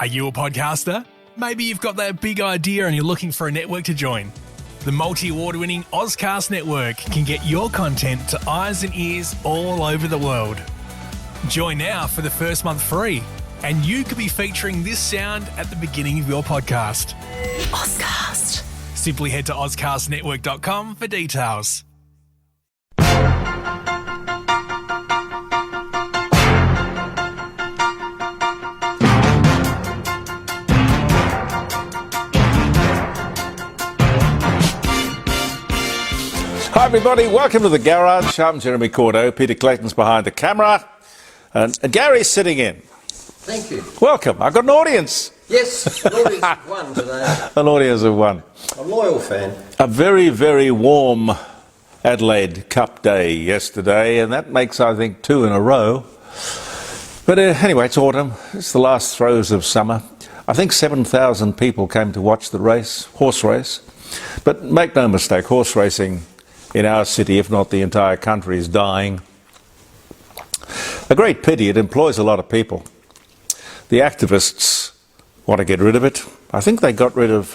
Are you a podcaster? Maybe you've got that big idea and you're looking for a network to join. The multi-award-winning ANZAC network can get your content to eyes and ears all over the world. Join now for the first month free, and you could be featuring this sound at the beginning of your podcast. ANZAC. Simply head to ozcastnetwork.com for details. Hi everybody, welcome to the garage. I'm Jeremy Cordeaux. Peter Clayton's behind the camera, and Gary's sitting in. Thank you. Welcome. I've got an audience. Yes, an audience of one today. An audience of one. A loyal fan. A very, very warm Adelaide Cup day yesterday, and that makes, I think, 2 in a row. But anyway, it's autumn. It's the last throes of summer. I think 7,000 people came to watch the race, horse race. But make no mistake, horse racing in our city, if not the entire country, is dying. A great pity. It employs a lot of people. The activists want to get rid of it. I think they got rid of...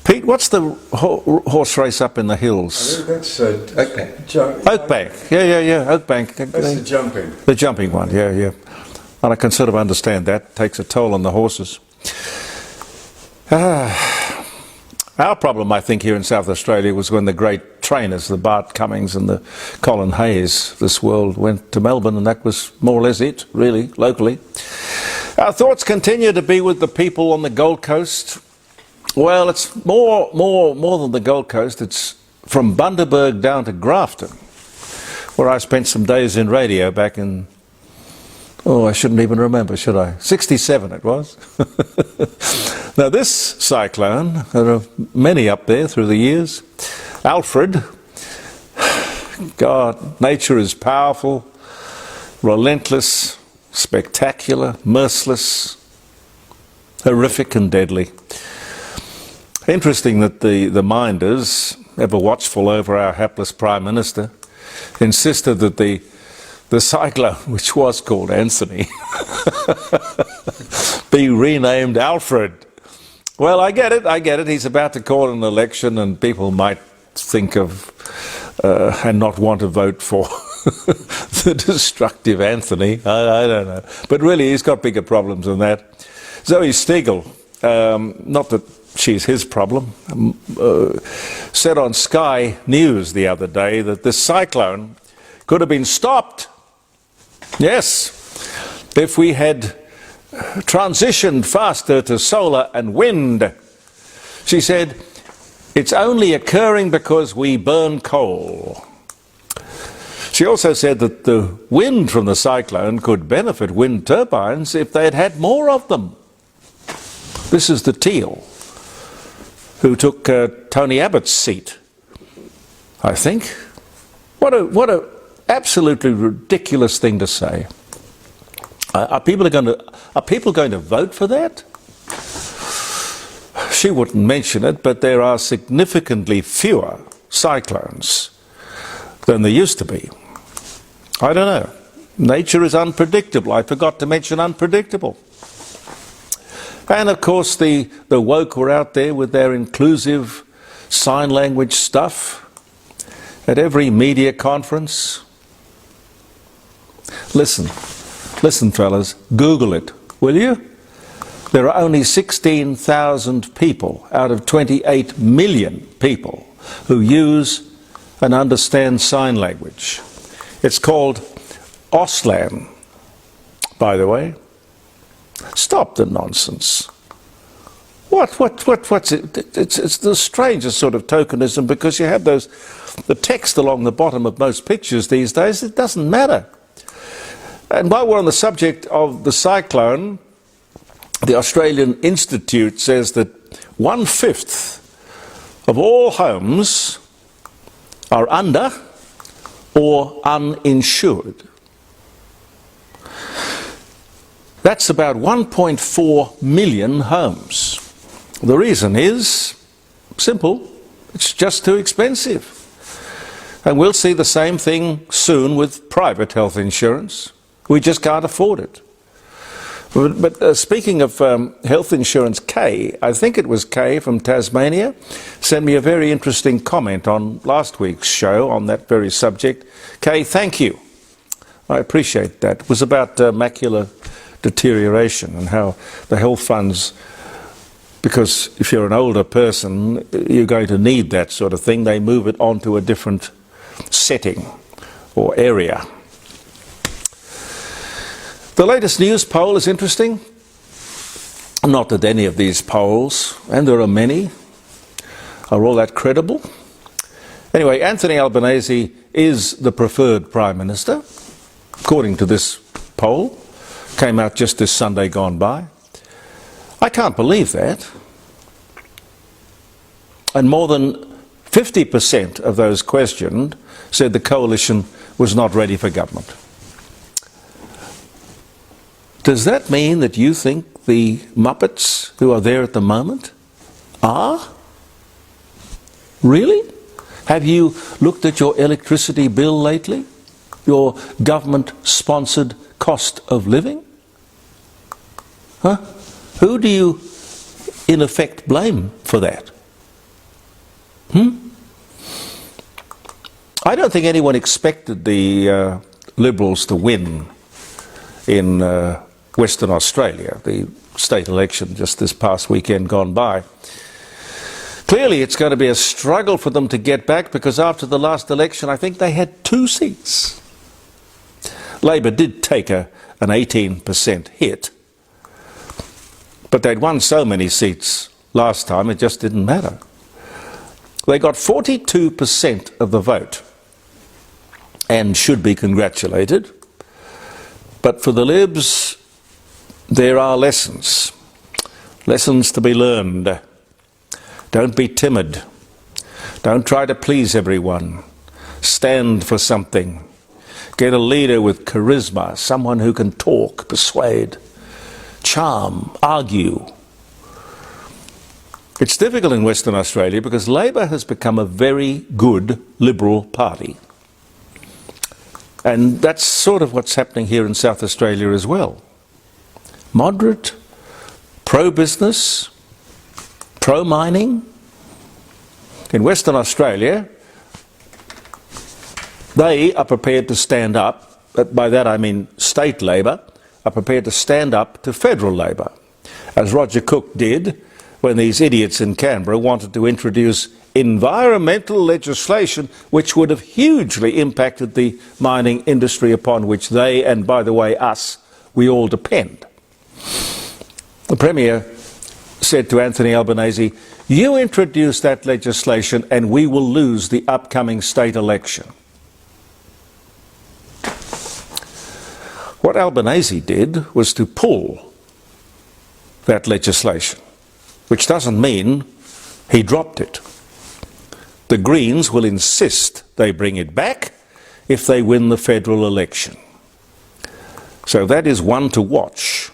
Pete, what's the horse race up in the hills? That's Oakbank. Oakbank. Yeah. Oakbank. That's the jumping. The jumping one, yeah. And I can sort of understand that. It takes a toll on the horses. Our problem, I think, here in South Australia was when the great trainers, the Bart Cummings and the Colin Hayes, this world, went to Melbourne, and that was more or less it, really, locally. Our thoughts continue to be with the people on the Gold Coast. Well, it's more than the Gold Coast. It's from Bundaberg down to Grafton, where I spent some days in radio back in, I shouldn't even remember, should I? 67 it was. Now this cyclone, there are many up there through the years. Alfred, God, nature is powerful, relentless, spectacular, merciless, horrific and deadly. Interesting that the minders, ever watchful over our hapless Prime Minister, insisted that the cyclone, which was called Anthony, be renamed Alfred. Well, I get it. He's about to call an election, and people might think of and not want to vote for the destructive Anthony. I don't know. But really, he's got bigger problems than that. Zoe Steagall, not that she's his problem, said on Sky News the other day that this cyclone could have been stopped. Yes, if we had transitioned faster to solar and wind. She said, it's only occurring because we burn coal. She also said that the wind from the cyclone could benefit wind turbines if they had had more of them. This is the Teal, who took Tony Abbott's seat, I think. What a absolutely ridiculous thing to say. Are people going to vote for that? She wouldn't mention it, but there are significantly fewer cyclones than there used to be. I don't know. Nature is unpredictable. I forgot to mention unpredictable. And of course the woke were out there with their inclusive sign language stuff at every media conference. Listen, fellas, Google it, will you? There are only 16,000 people out of 28 million people who use and understand sign language. It's called Auslan, by the way. Stop the nonsense. What's it? It's the strangest sort of tokenism, because you have the text along the bottom of most pictures these days. It doesn't matter. And while we're on the subject of the cyclone, the Australian Institute says that 1/5 of all homes are under or uninsured. That's about 1.4 million homes. The reason is simple: it's just too expensive. And we'll see the same thing soon with private health insurance. We just can't afford it. But speaking of health insurance, Kay, I think it was Kay from Tasmania, sent me a very interesting comment on last week's show on that very subject. Kay, thank you. I appreciate that. It was about macular deterioration and how the health funds, because if you're an older person, you're going to need that sort of thing. They move it onto a different setting or area. The latest news poll is interesting. Not that any of these polls, and there are many, are all that credible. Anyway, Anthony Albanese is the preferred Prime Minister, according to this poll. Came out just this Sunday gone by. I can't believe that. And more than 50% of those questioned said the coalition was not ready for government. Does that mean that you think the Muppets who are there at the moment are? Really? Have you looked at your electricity bill lately? Your government-sponsored cost of living? Huh? Who do you, in effect, blame for that? I don't think anyone expected the Liberals to win in Western Australia, the state election just this past weekend gone by. Clearly it's going to be a struggle for them to get back, because after the last election I think they had 2 seats. Labor did take an 18% hit, but they'd won so many seats last time it just didn't matter. They got 42% of the vote and should be congratulated. But for the Libs, there are lessons to be learned. Don't be timid. Don't try to please everyone. Stand for something. Get a leader with charisma, someone who can talk, persuade, charm, argue. It's difficult in Western Australia because Labor has become a very good Liberal party. And that's sort of what's happening here in South Australia as well. Moderate, pro-business, pro-mining. In Western Australia, they are prepared to stand up, by that I mean state Labor, are prepared to stand up to federal Labor, as Roger Cook did when these idiots in Canberra wanted to introduce environmental legislation which would have hugely impacted the mining industry upon which they, and by the way us, we all depend. The Premier said to Anthony Albanese, "You introduce that legislation and we will lose the upcoming state election." What Albanese did was to pull that legislation, which doesn't mean he dropped it. The Greens will insist they bring it back if they win the federal election. So that is one to watch,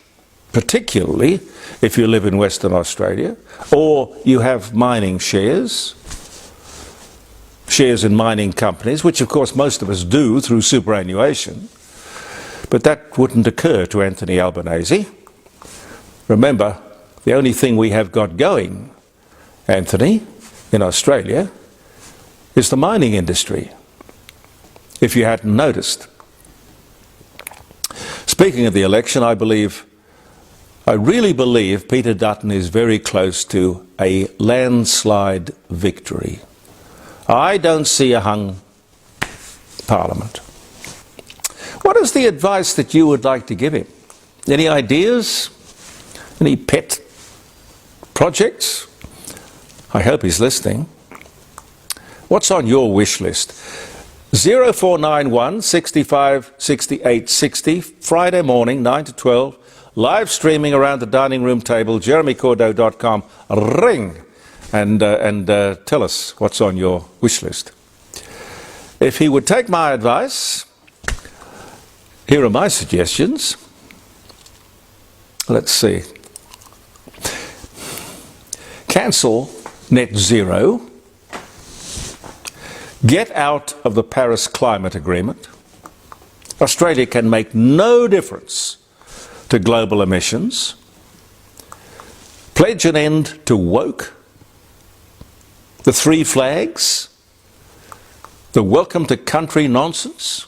particularly if you live in Western Australia or you have mining shares in mining companies, which of course most of us do through superannuation. But that wouldn't occur to Anthony Albanese. Remember, the only thing we have got going, Anthony, in Australia, is the mining industry, if you hadn't noticed. Speaking of the election, I really believe Peter Dutton is very close to a landslide victory. I don't see a hung parliament. What is the advice that you would like to give him? Any ideas? Any pet projects? I hope he's listening. What's on your wish list? 0491 65 68 60, Friday morning, 9 to 12, live streaming around the dining room table, jeremycordeaux.com. Ring and tell us what's on your wish list. If he would take my advice, here are my suggestions. Let's see. Cancel net zero. Get out of the Paris Climate Agreement. Australia can make no difference to global emissions, pledge an end to woke, the three flags, the welcome to country nonsense?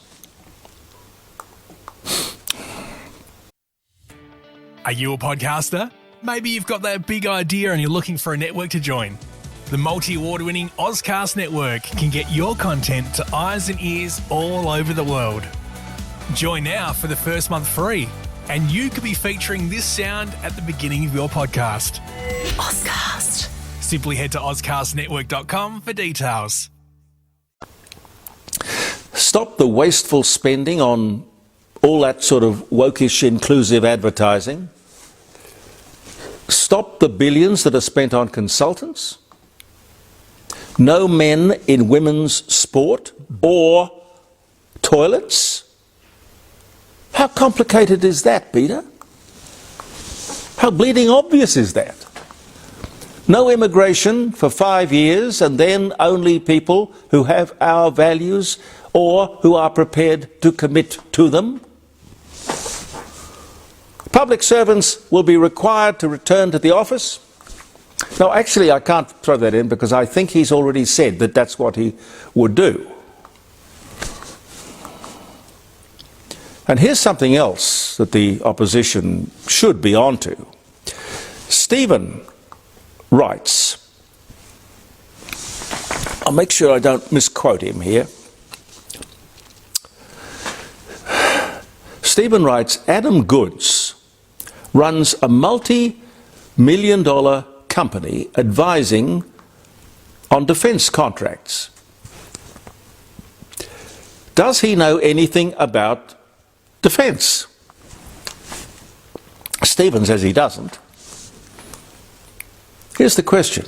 Are you a podcaster? Maybe you've got that big idea and you're looking for a network to join. The multi-award-winning ANZAC network can get your content to eyes and ears all over the world. Join now for the first month free, and you could be featuring this sound at the beginning of your podcast. Ozcast. Simply head to ozcastnetwork.com for details. Stop the wasteful spending on all that sort of wokish inclusive advertising. Stop the billions that are spent on consultants. No men in women's sport or toilets. How complicated is that, Peter? How bleeding obvious is that? No immigration for 5 years, and then only people who have our values or who are prepared to commit to them. Public servants will be required to return to the office. No, actually, I can't throw that in because I think he's already said that that's what he would do. And here's something else that the opposition should be onto. Stephen writes, I'll make sure I don't misquote him here. Stephen writes, Adam Goods runs a multi-million-dollar company advising on defence contracts. Does he know anything about defence? Stephen says he doesn't. Here's the question.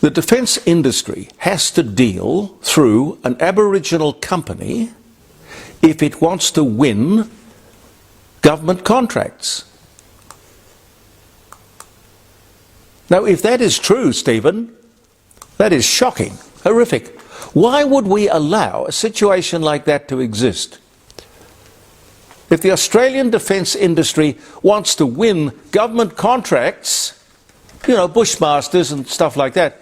The defence industry has to deal through an Aboriginal company if it wants to win government contracts. Now, if that is true, Stephen, that is shocking, horrific. Why would we allow a situation like that to exist? If the Australian defence industry wants to win government contracts, you know, Bushmasters and stuff like that,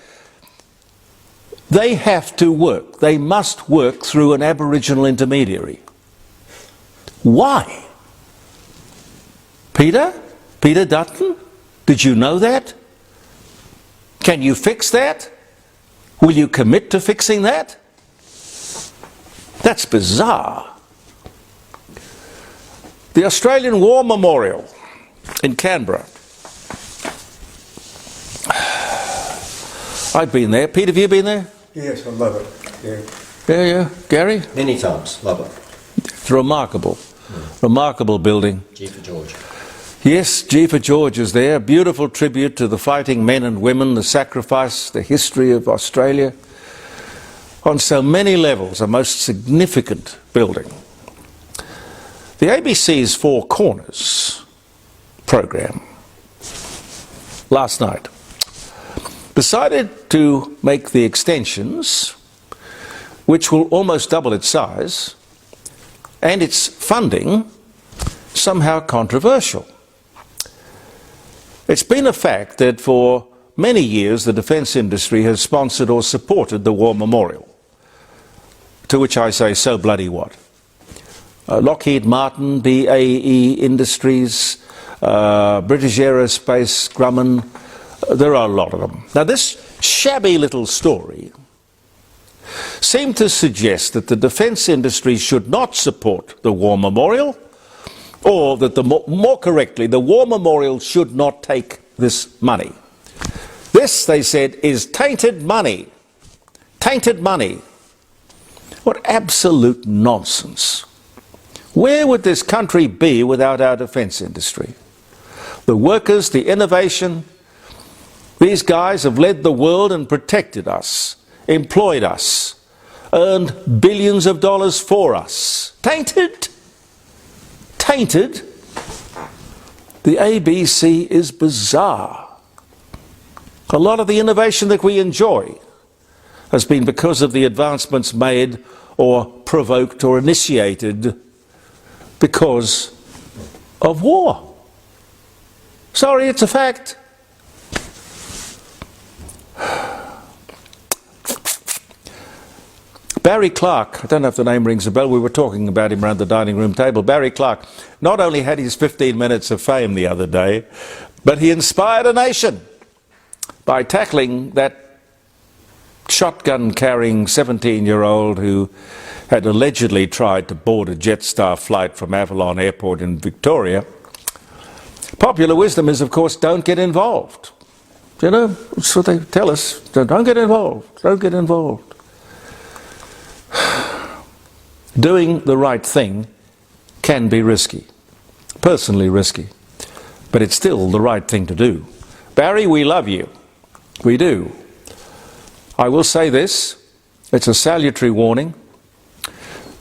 they have to work. They must work through an Aboriginal intermediary. Why? Peter Dutton, did you know that? Can you fix that? Will you commit to fixing that? That's bizarre. The Australian War Memorial in Canberra. I've been there. Pete, have you been there? Yes, I love it. Yeah. Gary? Many times. Love it. It's remarkable. Remarkable building. G for George. Yes, G for George is there. A beautiful tribute to the fighting men and women, the sacrifice, the history of Australia. On so many levels, a most significant building. The ABC's Four Corners program last night decided to make the extensions, which will almost double its size, and its funding somehow controversial. It's been a fact that for many years the defence industry has sponsored or supported the War Memorial, to which I say, so bloody what? Lockheed Martin, BAE Industries, British Aerospace, Grumman, there are a lot of them. Now this shabby little story seemed to suggest that the defence industry should not support the War Memorial, or that more correctly, the War Memorial should not take this money. This, they said, is tainted money. Tainted money. What absolute nonsense. Where would this country be without our defence industry? The workers, the innovation, these guys have led the world and protected us, employed us, earned billions of dollars for us. Tainted? Tainted? The ABC is bizarre. A lot of the innovation that we enjoy has been because of the advancements made or provoked or initiated because of war. Sorry, it's a fact. Barry Clark, I don't know if the name rings a bell, we were talking about him around the dining room table. Barry Clark not only had his 15 minutes of fame the other day, but he inspired a nation by tackling that shotgun-carrying 17-year-old who had allegedly tried to board a Jetstar flight from Avalon Airport in Victoria. Popular wisdom is, of course, don't get involved. You know, that's what they tell us. Don't get involved. Don't get involved. Doing the right thing can be risky, personally risky, but it's still the right thing to do. Barry, we love you. We do. I will say this, it's a salutary warning.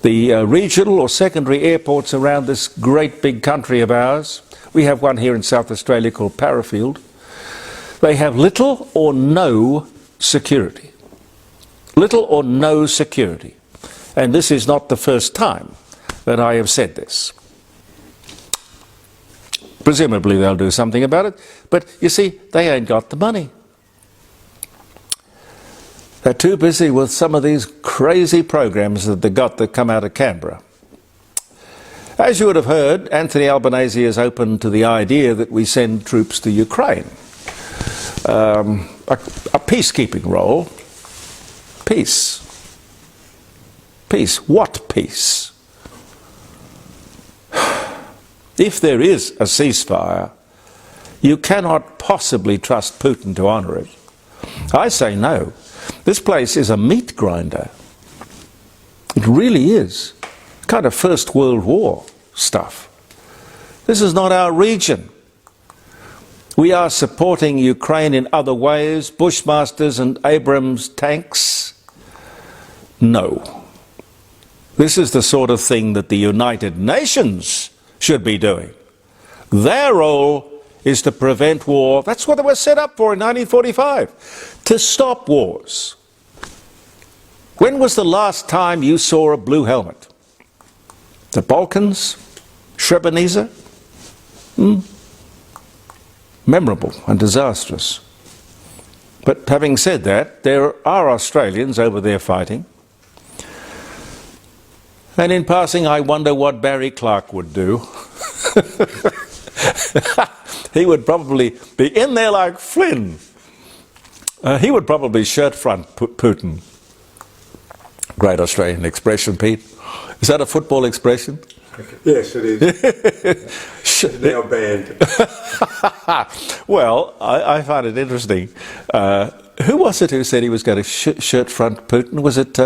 The regional or secondary airports around this great big country of ours, we have one here in South Australia called Parafield, they have little or no security. Little or no security. And this is not the first time that I have said this. Presumably they'll do something about it, but you see, they ain't got the money. They're too busy with some of these crazy programs that they got that come out of Canberra. As you would have heard, Anthony Albanese is open to the idea that we send troops to Ukraine. A peacekeeping role. Peace. Peace. What peace? If there is a ceasefire, you cannot possibly trust Putin to honour it. I say no. This place is a meat grinder. It really is. Kind of First World War stuff. This is not our region. We are supporting Ukraine in other ways, Bushmasters and Abrams tanks. No. This is the sort of thing that the United Nations should be doing. Their role is to prevent war. That's what they were set up for in 1945, to stop wars. When was the last time you saw a blue helmet? The Balkans? Srebrenica? Memorable and disastrous. But having said that, there are Australians over there fighting. And in passing, I wonder what Barry Clark would do. He would probably be in there like Flynn. He would probably shirt front Putin. Great Australian expression, Pete. Is that a football expression? Yes, it is. It's now banned. Well, I find it interesting. Who was it who said he was going to shirt front Putin? Was it...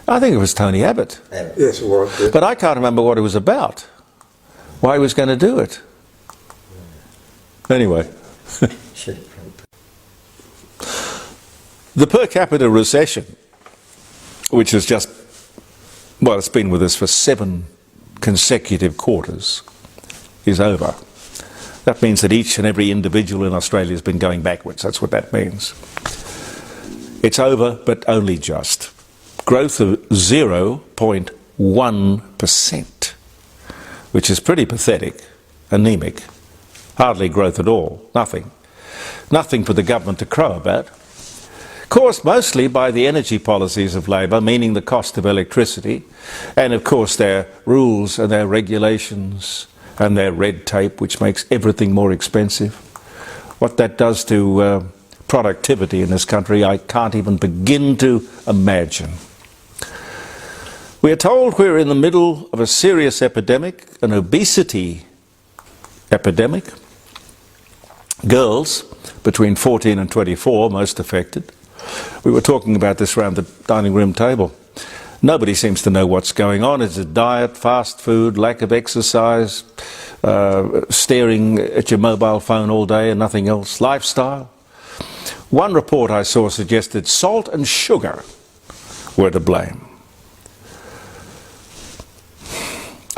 I think it was Tony Abbott. Yes, it was. Yes. But I can't remember what it was about. Why he was going to do it. Anyway. The per capita recession, which is just, well, it's been with us for 7 consecutive quarters, is over. That means that each and every individual in Australia has been going backwards. That's what that means. It's over, but only just. Growth of 0.1%, which is pretty pathetic, anemic, hardly growth at all, nothing. Nothing for the government to crow about. Caused mostly by the energy policies of Labor, meaning the cost of electricity, and of course their rules and their regulations and their red tape, which makes everything more expensive. What that does to productivity in this country, I can't even begin to imagine. We are told we're in the middle of a serious epidemic, an obesity epidemic. Girls between 14 and 24 most affected. We were talking about this around the dining room table. Nobody seems to know what's going on. Is it diet, fast food, lack of exercise, staring at your mobile phone all day and nothing else, lifestyle? One report I saw suggested salt and sugar were to blame.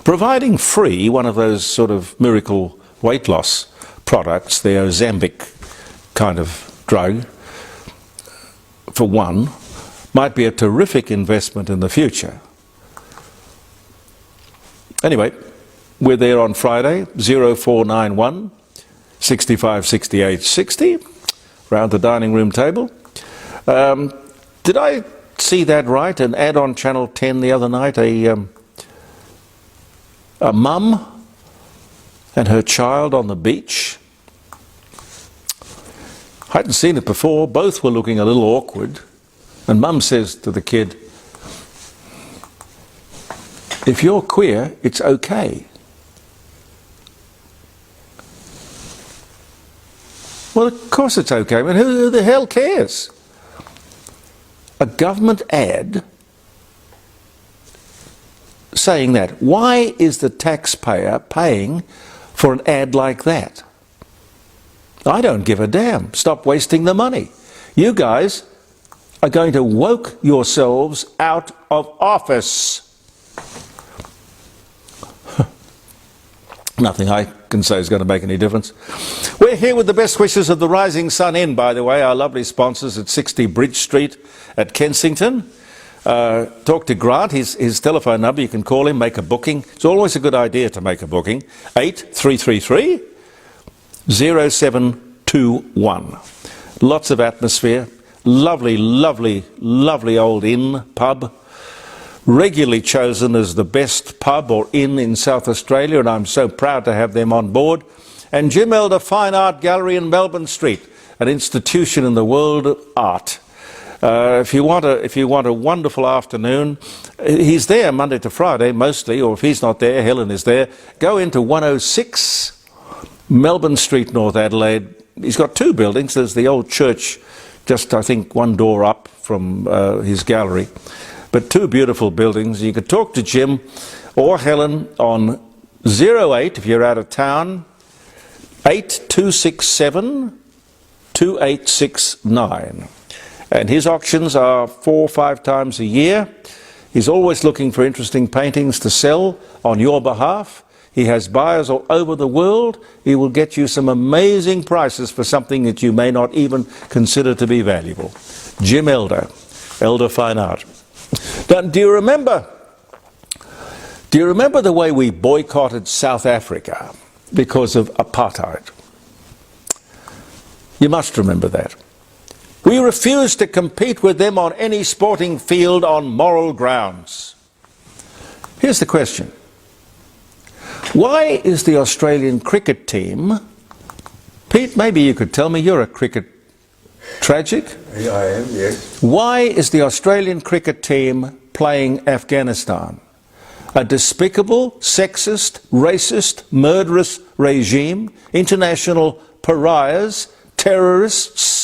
Providing free one of those sort of miracle weight loss products, the Ozempic kind of drug, for one, might be a terrific investment in the future. Anyway, we're there on Friday, 0491 65 68 60, round the dining room table. Did I see that right? An ad on Channel 10 the other night, a mum and her child on the beach. I hadn't seen it before. Both were looking a little awkward. And mum says to the kid, if you're queer, it's okay. Well, of course it's okay. I mean, who the hell cares? A government ad saying that. Why is the taxpayer paying for an ad like that? I don't give a damn. Stop wasting the money. You guys are going to woke yourselves out of office. Nothing I can say is going to make any difference. We're here with the best wishes of the Rising Sun Inn, by the way, our lovely sponsors at 60 Bridge Street at Kensington. Talk to Grant, his telephone number, you can call him, make a booking. It's always a good idea to make a booking. 8333 0721. Lots of atmosphere. Lovely, lovely, lovely old inn, pub. Regularly chosen as the best pub or inn in South Australia, and I'm so proud to have them on board. And Jim Elder Fine Art Gallery in Melbourne Street, an institution in the world of art. If you want a wonderful afternoon, he's there Monday to Friday mostly, or if he's not there, Helen is there. Go into 106 Melbourne Street, North Adelaide. He's got two buildings. There's the old church, just I think one door up from his gallery. But two beautiful buildings. You could talk to Jim or Helen on 08 if you're out of town, 8267 2869. And his auctions are 4 or 5 times a year. He's always looking for interesting paintings to sell on your behalf. He has buyers all over the world. He will get you some amazing prices for something that you may not even consider to be valuable. Jim Elder, Elder Fine Art. Do you remember the way we boycotted South Africa because of apartheid? You must remember that. We refused to compete with them on any sporting field on moral grounds. Here's the question. Why is the Australian cricket team... Pete, maybe you could tell me, you're a cricket tragic. Yeah, I am, yes. Why is the Australian cricket team playing Afghanistan? A despicable, sexist, racist, murderous regime, international pariahs, terrorists.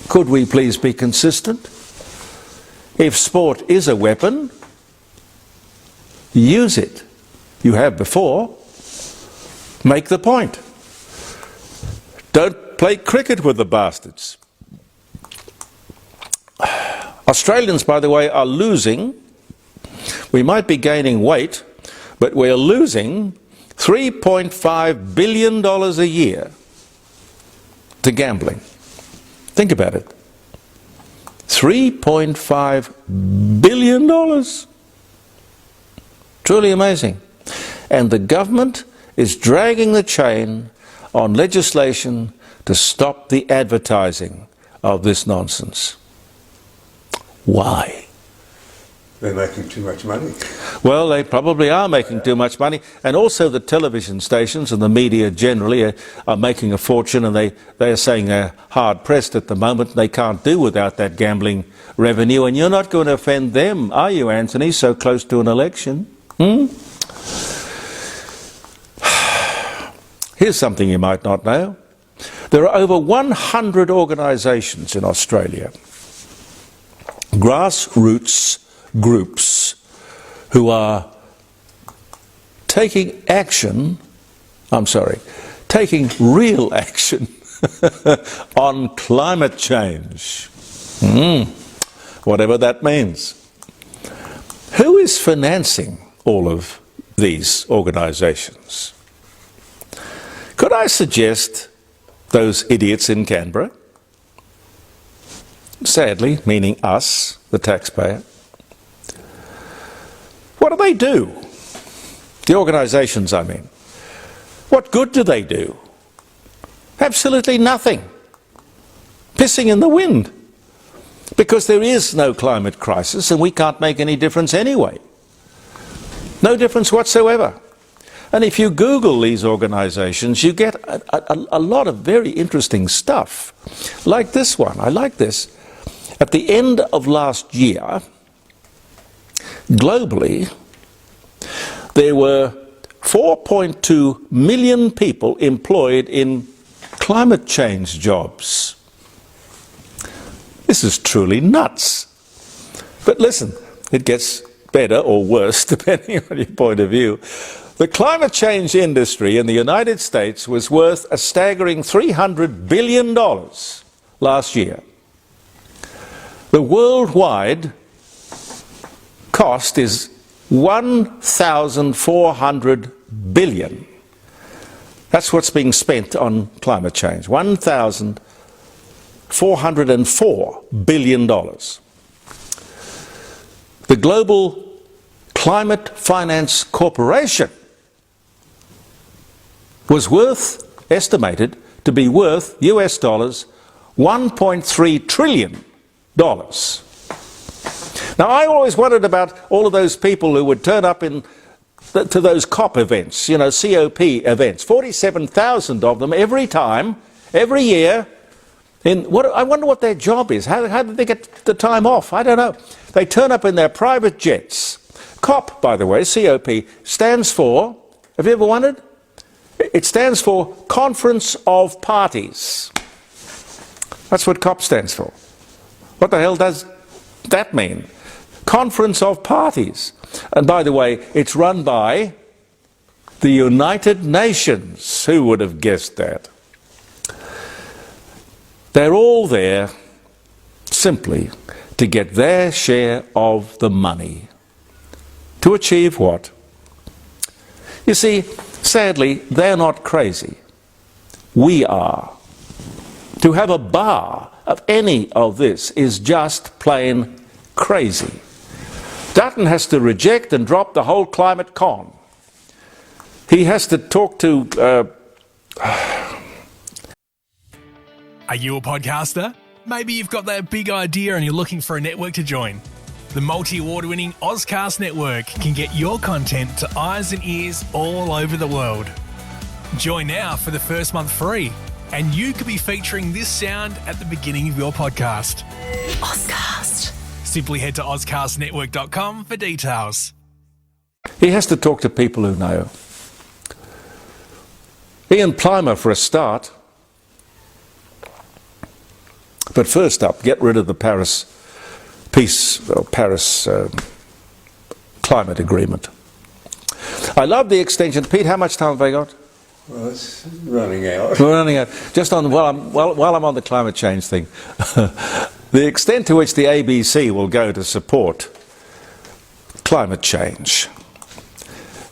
Could we please be consistent? If sport is a weapon, use it. You have before. Make the point. Don't play cricket with the bastards. Australians, by the way, are losing. We might be gaining weight, but we're losing $3.5 billion a year to gambling. Think about it. $3.5 billion. Truly amazing. And the government is dragging the chain on legislation to stop the advertising of this nonsense. Why? They're making too much money. Well, they probably are making too much money, and also the television stations and the media generally are making a fortune, and they are saying they're hard-pressed at the moment. They can't do without that gambling revenue, and you're not going to offend them, are you, Anthony, so close to an election? Here's something you might not know. There are over 100 organisations in Australia, grassroots groups, who are taking real action on climate change. Whatever that means. Who is financing all of these organisations? Could I suggest those idiots in Canberra? Sadly, meaning us, the taxpayer. What do? The organisations, I mean. What good do they do? Absolutely nothing. Pissing in the wind. Because there is no climate crisis and we can't make any difference anyway. No difference whatsoever. And if you Google these organisations, you get a lot of very interesting stuff. Like this one. I like this. At the end of last year, globally, there were 4.2 million people employed in climate change jobs. This is truly nuts. But listen, it gets better or worse depending on your point of view. The climate change industry in the United States was worth a staggering $300 billion last year. The worldwide cost is 1,400 billion. That's what's being spent on climate change. $1,404 billion. The Global Climate Finance Corporation was estimated to be worth US dollars $1.3 trillion. Now, I always wondered about all of those people who would turn up to those COP events, COP events, 47,000 of them every year. I wonder what their job is. How did they get the time off? I don't know. They turn up in their private jets. COP, by the way, COP, stands for, have you ever wondered? It stands for Conference of Parties. That's what COP stands for. What the hell does that mean? Conference of Parties. And by the way, it's run by the United Nations. Who would have guessed that? They're all there simply to get their share of the money. To achieve what? You see, sadly, they're not crazy. We are. To have a bar of any of this is just plain crazy. Dutton has to reject and drop the whole climate con. He has to talk to... Are you a podcaster? Maybe you've got that big idea and you're looking for a network to join. The multi-award-winning ANZAC network can get your content to eyes and ears all over the world. Join now for the first month free, and you could be featuring this sound at the beginning of your podcast. Ozcast. Simply head to ozcastnetwork.com for details. He has to talk to people who know. Ian Plimer for a start. But first up, get rid of the Paris climate agreement. I love the extension. Pete, how much time have I got? Well, it's running out. We're running out. Just on while I'm on the climate change thing, the extent to which the ABC will go to support climate change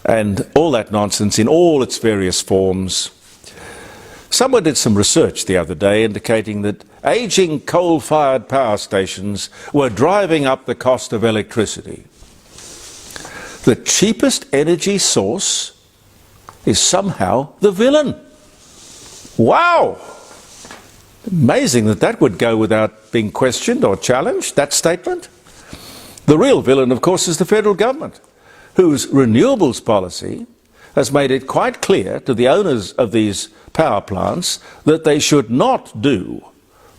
and all that nonsense in all its various forms. Someone did some research the other day indicating that ageing coal-fired power stations were driving up the cost of electricity. The cheapest energy source is somehow the villain. Wow! Amazing that would go without being questioned or challenged, that statement. The real villain, of course, is the federal government, whose renewables policy has made it quite clear to the owners of these power plants that they should not do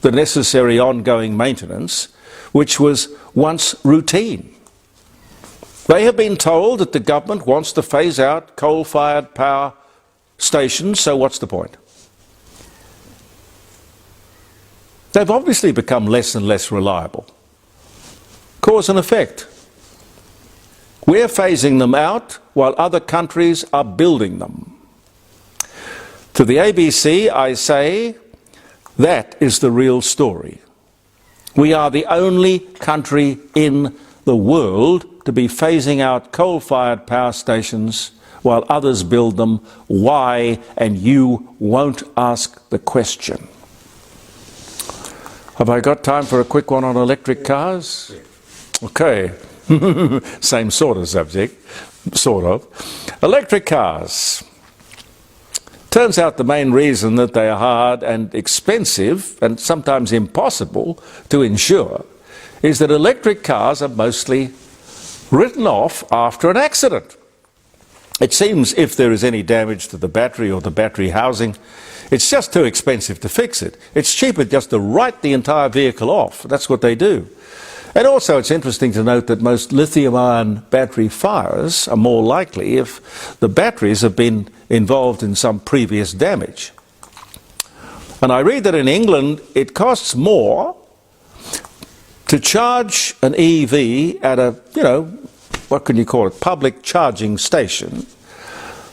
the necessary ongoing maintenance, which was once routine. They have been told that the government wants to phase out coal-fired power stations, so what's the point? They've obviously become less and less reliable. Cause and effect. We're phasing them out while other countries are building them. To the ABC, I say, that is the real story. We are the only country in the world to be phasing out coal-fired power stations while others build them. Why? And you won't ask the question. Have I got time for a quick one on electric cars? Okay. Same sort of subject. sort of. Electric cars. Turns out the main reason that they are hard and expensive and sometimes impossible to insure is that electric cars are mostly written off after an accident. It seems if there is any damage to the battery or the battery housing, it's just too expensive to fix it. It's cheaper just to write the entire vehicle off. That's what they do. And also it's interesting to note that most lithium-ion battery fires are more likely if the batteries have been involved in some previous damage. And I read that in England it costs more to charge an EV at a, what can you call it, public charging station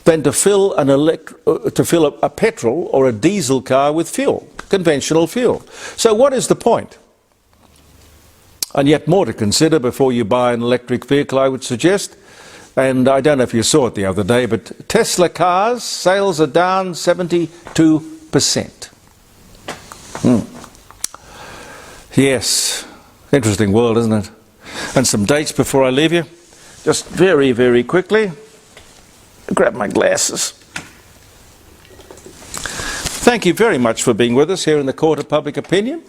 than to fill a petrol or a diesel car with fuel, conventional fuel. So what is the point? And yet more to consider before you buy an electric vehicle, I would suggest. And I don't know if you saw it the other day, but Tesla cars, sales are down 72%. Yes, interesting world, isn't it? And some dates before I leave you. Just very, very quickly. Grab my glasses. Thank you very much for being with us here in the Court of Public Opinion.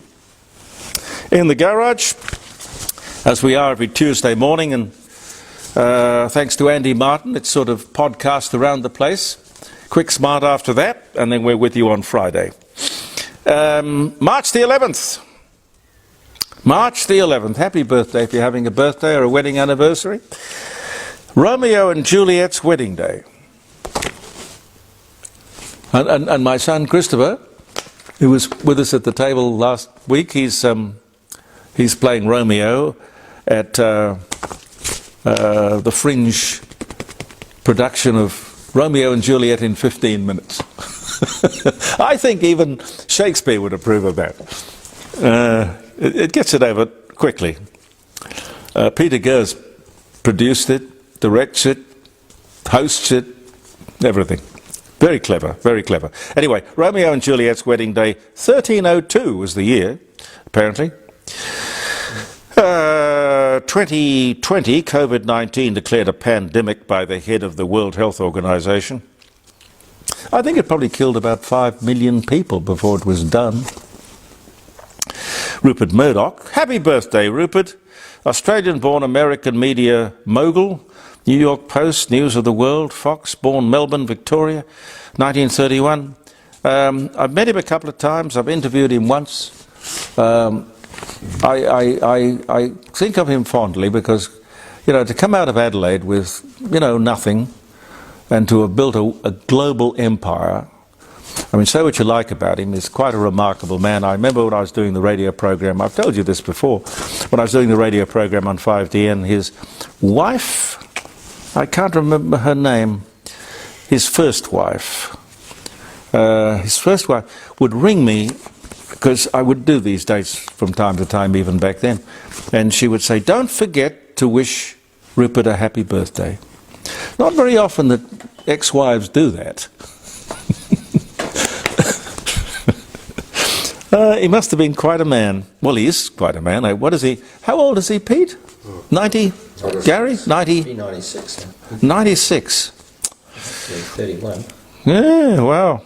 In the garage, as we are every Tuesday morning, and thanks to Andy Martin, it's sort of podcast around the place. Quick Smart after that, and then we're with you on Friday. March the 11th. March the 11th. Happy birthday if you're having a birthday or a wedding anniversary. Romeo and Juliet's wedding day. And my son Christopher, who was with us at the table last week, he's playing Romeo at the Fringe production of Romeo and Juliet in 15 minutes. I think even Shakespeare would approve of that. It gets it over quickly. Peter Gers produced it, directs it, hosts it, everything. Very clever, very clever. Anyway, Romeo and Juliet's wedding day, 1302 was the year, apparently. 2020, COVID-19 declared a pandemic by the head of the World Health Organization. I think it probably killed about 5 million people before it was done. Rupert Murdoch. Happy birthday, Rupert. Australian-born American media mogul. New York Post, News of the World, Fox, born Melbourne, Victoria, 1931. I've met him a couple of times. I've interviewed him once. I think of him fondly because, to come out of Adelaide with, nothing and to have built a global empire. I mean, say what you like about him, he's quite a remarkable man. I remember when I was doing the radio program, I've told you this before, when I was doing the radio program on 5DN, his wife, I can't remember her name, his first wife would ring me, because I would do these dates from time to time, even back then, and she would say, don't forget to wish Rupert a happy birthday. Not very often that ex-wives do that. He must have been quite a man. Well, he is quite a man. What is he? How old is he, Pete? 90? Gary? 90? 96. 96. 31. Yeah, wow.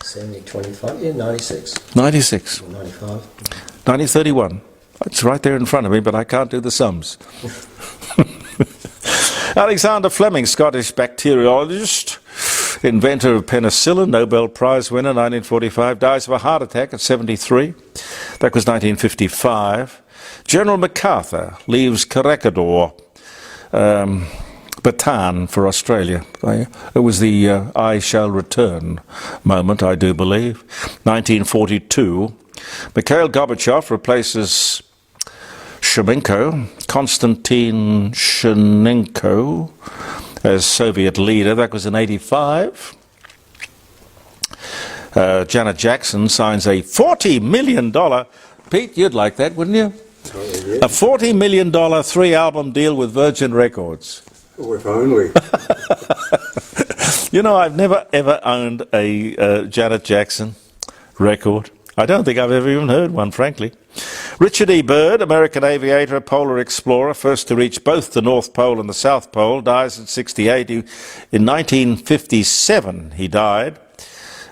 70, 25. Yeah, 96. 96. 95. 1931. It's right there in front of me, but I can't do the sums. Alexander Fleming, Scottish bacteriologist, inventor of penicillin, Nobel Prize winner, 1945, dies of a heart attack at 73. That was 1955. General MacArthur leaves Caracador, Bataan for Australia. It was the I shall return moment, I do believe. 1942. Mikhail Gorbachev replaces Konstantin Shchenko as Soviet leader. That was in 85. Janet Jackson signs a $40 million, Pete, you'd like that, wouldn't you? A $40 million 3-album deal with Virgin Records. Oh, if only. I've never ever owned a Janet Jackson record. I don't think I've ever even heard one, frankly. Richard E. Byrd, American aviator, polar explorer, first to reach both the North Pole and the South Pole, dies at 68. In 1957, he died.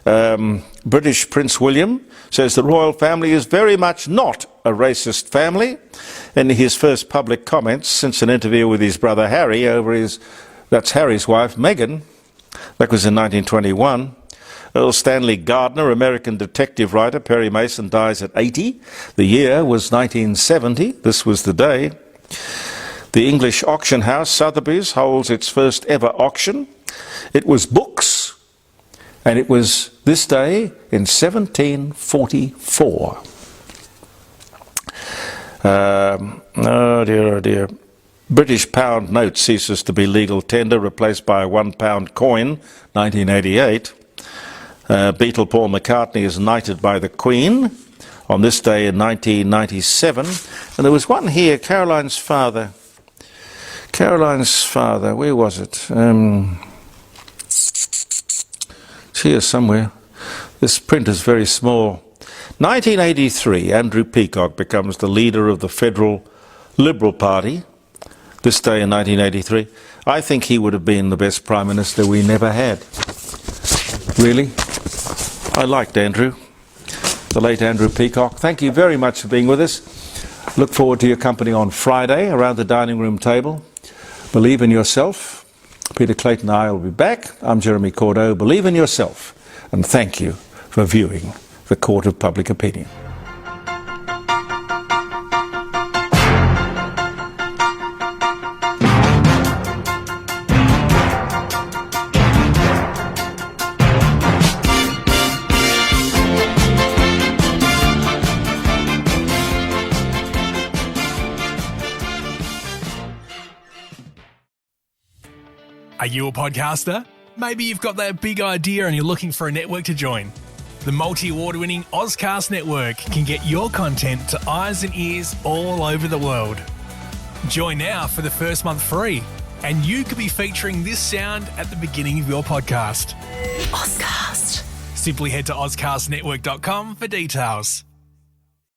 British Prince William says the royal family is very much not a racist family. In his first public comments since an interview with his brother Harry that's Harry's wife, Meghan, that was in 1921. Earl Stanley Gardner, American detective writer, Perry Mason, dies at 80. The year was 1970. This was the day. The English auction house Sotheby's holds its first ever auction. It was books, and it was this day in 1744. Oh dear. British pound note ceases to be legal tender, replaced by a £1 coin, 1988. Beatle Paul McCartney is knighted by the Queen on this day in 1997. And there was one here, Caroline's father, where was it? It's here somewhere. This print is very small. 1983, Andrew Peacock becomes the leader of the Federal Liberal Party. This day in 1983. I think he would have been the best Prime Minister we never had. Really? I liked Andrew, the late Andrew Peacock. Thank you very much for being with us. Look forward to your company on Friday around the dining room table. Believe in yourself. Peter Clayton and I will be back. I'm Jeremy Cordeaux. Believe in yourself. And thank you for viewing the Court of Public Opinion. Are you a podcaster? Maybe you've got that big idea and you're looking for a network to join. The multi-award-winning ANZAC network can get your content to eyes and ears all over the world. Join now for the first month free, and you could be featuring this sound at the beginning of your podcast. Ozcast. Simply head to ozcastnetwork.com for details.